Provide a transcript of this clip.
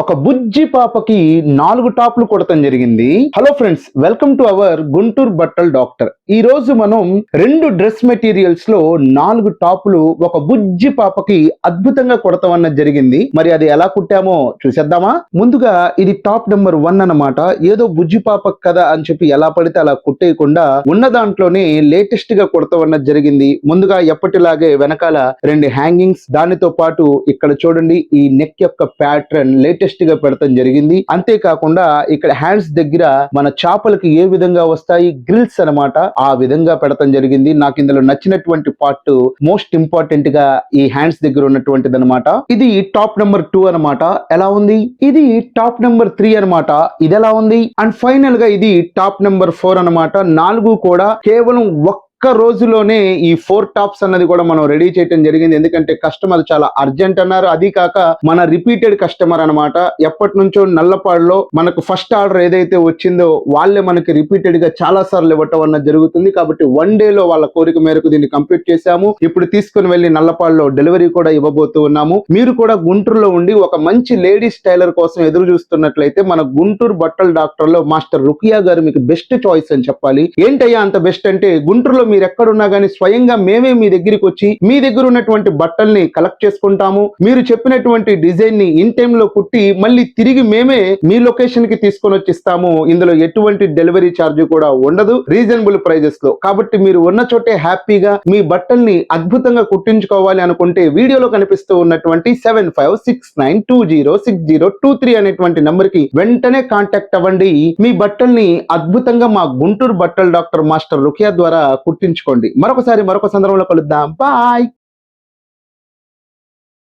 ఒక బుజ్జి పాపకి 4 టాప్లు కొడతం జరిగింది. Hello friends, welcome to our Guntur బట్టల డాక్టర్. ఈ రోజు మనం 2 డ్రెస్ మెటీరియల్స్ లో 4 టాప్లు ఒక బుజ్జి పాపకి అద్భుతంగా కొడతాం అన్నది జరిగింది. మరి అది ఎలా కుట్టామో చూసేద్దామా? ముందుగా ఇది టాప్ నెంబర్ 1 అన్నమాట. ఏదో బుజ్జి పాపకి కదా అని చెప్పి ఎలా పడితే అలా కుట్టేయకుండా ఉన్న దాంట్లోనే లేటెస్ట్ గా కొడతాం అన్నది జరిగింది. ముందుగా ఎప్పటిలాగే వెనకాల 2 హ్యాంగింగ్స్, దానితో పాటు ఇక్కడ చూడండి ఈ నెక్ యొక్క ప్యాటర్న్ లేటెస్ట్ గా పెడతాం జరిగింది. అంతేకాకుండా ఇక్కడ హ్యాండ్స్ దగ్గర మన చేపలకి ఏ విధంగా వస్తాయి గ్రిల్స్ అన్నమాట, ఆ విధంగా పెడతాం జరిగింది. నాకు ఇందులో నచ్చినటువంటి పార్ట్ మోస్ట్ ఇంపార్టెంట్ గా ఈ హ్యాండ్స్ దగ్గర ఉన్నటువంటిది అనమాట. ఇది టాప్ నెంబర్ 2 అనమాట. ఎలా ఉంది? ఇది టాప్ నెంబర్ 3 అనమాట. ఇది ఎలా ఉంది? అండ్ ఫైనల్ గా ఇది టాప్ నెంబర్ 4 అనమాట. 4 కూడా కేవలం ఒక్క రోజులోనే ఈ 4 టాప్స్ అన్నది కూడా మనం రెడీ చేయడం జరిగింది. ఎందుకంటే కస్టమర్ చాలా అర్జెంట్ అన్నారు. అది కాక మన రిపీటెడ్ కస్టమర్ అనమాట. ఎప్పటి నుంచో నల్లపాడులో మనకు ఫస్ట్ ఆర్డర్ ఏదైతే వచ్చిందో వాళ్ళే మనకి రిపీటెడ్ గా చాలా సార్లు ఇవ్వటం అన్నది జరుగుతుంది. కాబట్టి 1 డేలో వాళ్ళ కోరిక మేరకు దీన్ని కంప్లీట్ చేశాము. ఇప్పుడు తీసుకుని వెళ్ళి నల్లపాడులో డెలివరీ కూడా ఇవ్వబోతూ ఉన్నాము. మీరు కూడా గుంటూరులో ఉండి ఒక మంచి లేడీస్ టైలర్ కోసం ఎదురు చూస్తున్నట్లయితే మన గుంటూరు బట్టల డాక్టర్ లో మాస్టర్ రుకియా గారు మీకు బెస్ట్ చాయిస్ అని చెప్పాలి. ఏంటయ్యా అంత బెస్ట్ అంటే, గుంటూరులో మీరు ఎక్కడున్నా కానీ స్వయంగా మేమే మీ దగ్గరికి వచ్చి మీ దగ్గర ఉన్నటువంటి బట్టల్ని కలెక్ట్ చేసుకుంటాము. మీరు చెప్పినటువంటి డిజైన్ ని ఇన్ టైమ్ లో కుట్టి మళ్ళీ తిరిగి మేమే మీ లొకేషన్ కి తీసుకొని వచ్చి ఇస్తాము. ఇందులో ఎటువంటి డెలివరీ ఛార్జ్ కూడా ఉండదు, రీజనబుల్ ప్రైజెస్ లో. కాబట్టి మీరు ఉన్న చోటే హ్యాపీగా మీ బట్టల్ని అద్భుతంగా కుట్టించుకోవాలి అనుకుంటే వీడియోలో కనిపిస్తూ ఉన్నటువంటి 7569206023 అనేటువంటి నంబర్ కి వెంటనే కాంటాక్ట్ అవ్వండి. మీ బట్టల్ని అద్భుతంగా మా గుంటూరు బట్టల డాక్టర్ మాస్టర్ రుకియా ద్వారా కుట్టించుకోండి. మరొక సందర్భంలో కలుద్దాం. బాయ్.